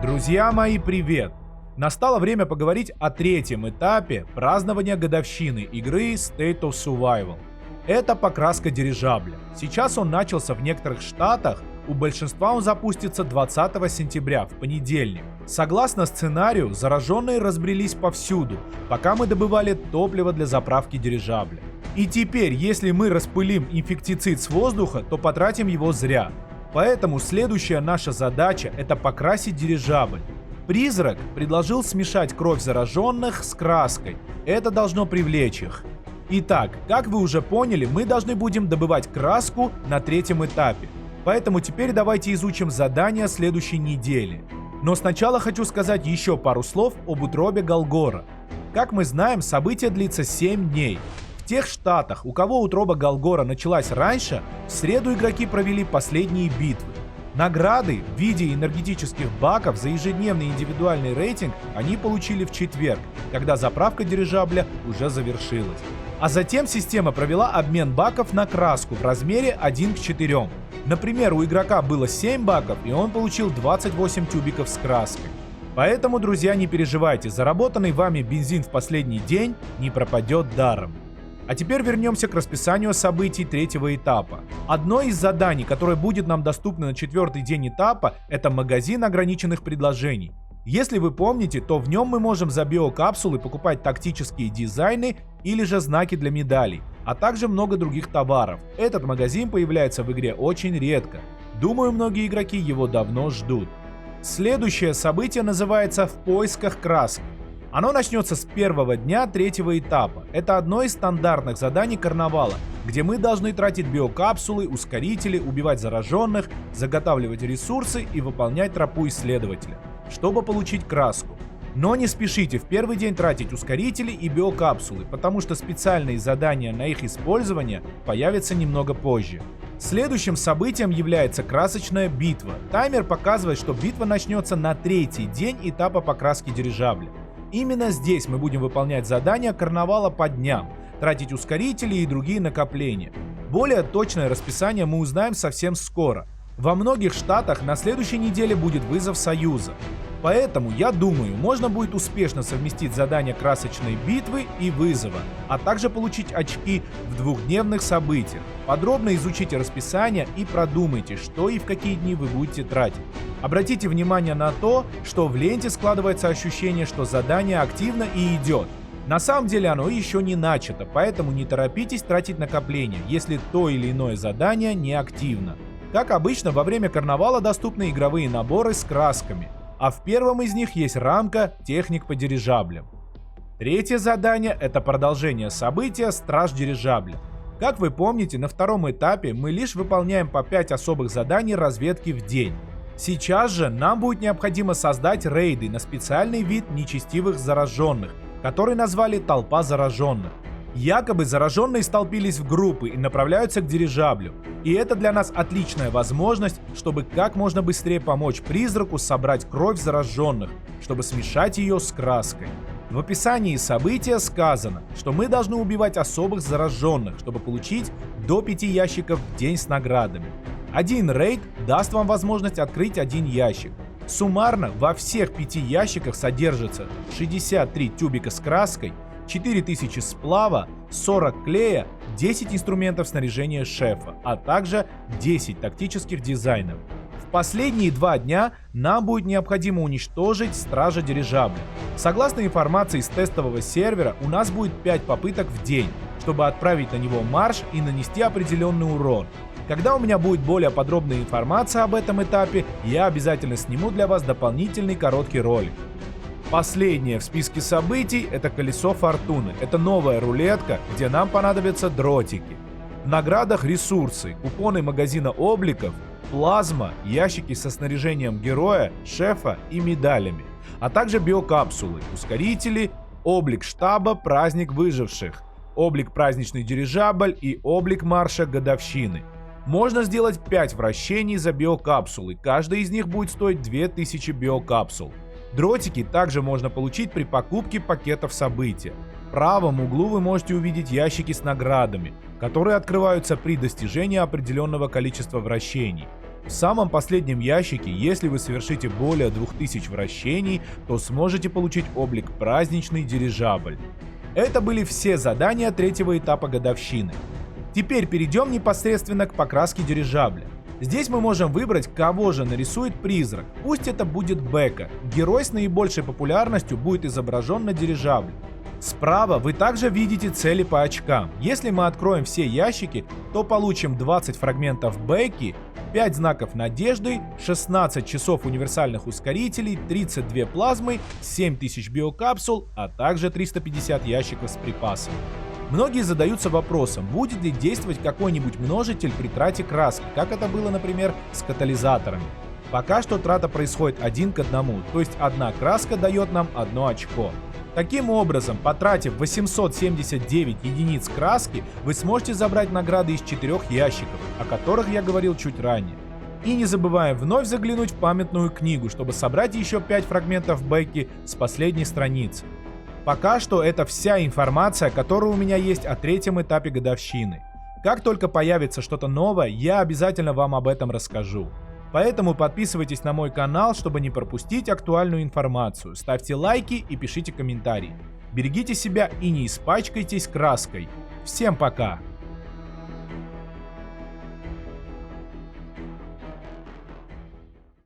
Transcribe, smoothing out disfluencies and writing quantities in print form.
Друзья мои, привет! Настало время поговорить о третьем этапе празднования годовщины игры State of Survival. Это покраска дирижабля. Сейчас он начался в некоторых штатах, у большинства он запустится 20 сентября, в понедельник. Согласно сценарию, зараженные разбрелись повсюду, пока мы добывали топливо для заправки дирижабля. И теперь, если мы распылим инфектицид с воздуха, то потратим его зря. Поэтому следующая наша задача – это покрасить дирижабль. Призрак предложил смешать кровь зараженных с краской. Это должно привлечь их. Итак, как вы уже поняли, мы должны будем добывать краску на третьем этапе. Поэтому теперь давайте изучим задания следующей недели. Но сначала хочу сказать еще пару слов об утробе Голгора. Как мы знаем, событие длится 7 дней. В тех штатах, у кого утроба Голгора началась раньше, в среду игроки провели последние битвы. Награды в виде энергетических баков за ежедневный индивидуальный рейтинг они получили в четверг, когда заправка дирижабля уже завершилась. А затем система провела обмен баков на краску в размере 1 к 4. Например, у игрока было 7 баков, и он получил 28 тюбиков с краской. Поэтому, друзья, не переживайте, заработанный вами бензин в последний день не пропадет даром. А теперь вернемся к расписанию событий третьего этапа. Одно из заданий, которое будет нам доступно на четвертый день этапа, это магазин ограниченных предложений. Если вы помните, то в нем мы можем за биокапсулы покупать тактические дизайны или же знаки для медалей, а также много других товаров. Этот магазин появляется в игре очень редко. Думаю, многие игроки его давно ждут. Следующее событие называется «В поисках краски». Оно начнется с первого дня третьего этапа. Это одно из стандартных заданий карнавала, где мы должны тратить биокапсулы, ускорители, убивать зараженных, заготавливать ресурсы и выполнять тропу исследователя, чтобы получить краску. Но не спешите в первый день тратить ускорители и биокапсулы, потому что специальные задания на их использование появятся немного позже. Следующим событием является красочная битва. Таймер показывает, что битва начнется на третий день этапа покраски дирижабля. Именно здесь мы будем выполнять задания карнавала по дням, тратить ускорители и другие накопления. Более точное расписание мы узнаем совсем скоро. Во многих штатах на следующей неделе будет вызов Союза. Поэтому, я думаю, можно будет успешно совместить задания красочной битвы и вызова, а также получить очки в двухдневных событиях. Подробно изучите расписание и продумайте, что и в какие дни вы будете тратить. Обратите внимание на то, что в ленте складывается ощущение, что задание активно и идет. На самом деле оно еще не начато, поэтому не торопитесь тратить накопления, если то или иное задание не активно. Как обычно, во время карнавала доступны игровые наборы с красками, а в первом из них есть рамка техник по дирижаблям. Третье задание – это продолжение события «Страж дирижабля». Как вы помните, на втором этапе мы лишь выполняем по 5 особых заданий разведки в день. Сейчас же нам будет необходимо создать рейды на специальный вид нечестивых зараженных, который назвали «Толпа зараженных». Якобы зараженные столпились в группы и направляются к дирижаблю. И это для нас отличная возможность, чтобы как можно быстрее помочь призраку собрать кровь зараженных, чтобы смешать ее с краской. В описании события сказано, что мы должны убивать особых зараженных, чтобы получить до 5 ящиков в день с наградами. Один рейд даст вам возможность открыть один ящик. Суммарно во всех 5 ящиках содержится 63 тюбика с краской, 4000 сплава, 40 клея, 10 инструментов снаряжения шефа, а также 10 тактических дизайнов. В последние 2 дня нам будет необходимо уничтожить стража дирижабля. Согласно информации с тестового сервера, у нас будет 5 попыток в день, чтобы отправить на него марш и нанести определенный урон. Когда у меня будет более подробная информация об этом этапе, я обязательно сниму для вас дополнительный короткий ролик. Последнее в списке событий – это колесо фортуны. Это новая рулетка, где нам понадобятся дротики. В наградах ресурсы, купоны магазина обликов, плазма, ящики со снаряжением героя, шефа и медалями, а также биокапсулы, ускорители, облик штаба «Праздник выживших», облик «Праздничный дирижабль» и облик марша годовщины. Можно сделать 5 вращений за биокапсулы, каждая из них будет стоить 2000 биокапсул. Дротики также можно получить при покупке пакетов события. В правом углу вы можете увидеть ящики с наградами, которые открываются при достижении определенного количества вращений. В самом последнем ящике, если вы совершите более 2000 вращений, то сможете получить облик праздничный дирижабль. Это были все задания третьего этапа годовщины. Теперь перейдем непосредственно к покраске дирижабля. Здесь мы можем выбрать, кого же нарисует призрак. Пусть это будет Бека. Герой с наибольшей популярностью будет изображен на дирижабле. Справа вы также видите цели по очкам. Если мы откроем все ящики, то получим 20 фрагментов Бекки, 5 знаков надежды, 16 часов универсальных ускорителей, 32 плазмы, 7000 биокапсул, а также 350 ящиков с припасами. Многие задаются вопросом, будет ли действовать какой-нибудь множитель при трате краски, как это было, например, с катализаторами. Пока что трата происходит 1 к 1, то есть одна краска дает нам 1 очко. Таким образом, потратив 879 единиц краски, вы сможете забрать награды из 4 ящиков, о которых я говорил чуть ранее. И не забываем вновь заглянуть в памятную книгу, чтобы собрать еще 5 фрагментов Бекки с последней страницы. Пока что это вся информация, которая у меня есть о третьем этапе годовщины. Как только появится что-то новое, я обязательно вам об этом расскажу. Поэтому подписывайтесь на мой канал, чтобы не пропустить актуальную информацию. Ставьте лайки и пишите комментарии. Берегите себя и не испачкайтесь краской. Всем пока!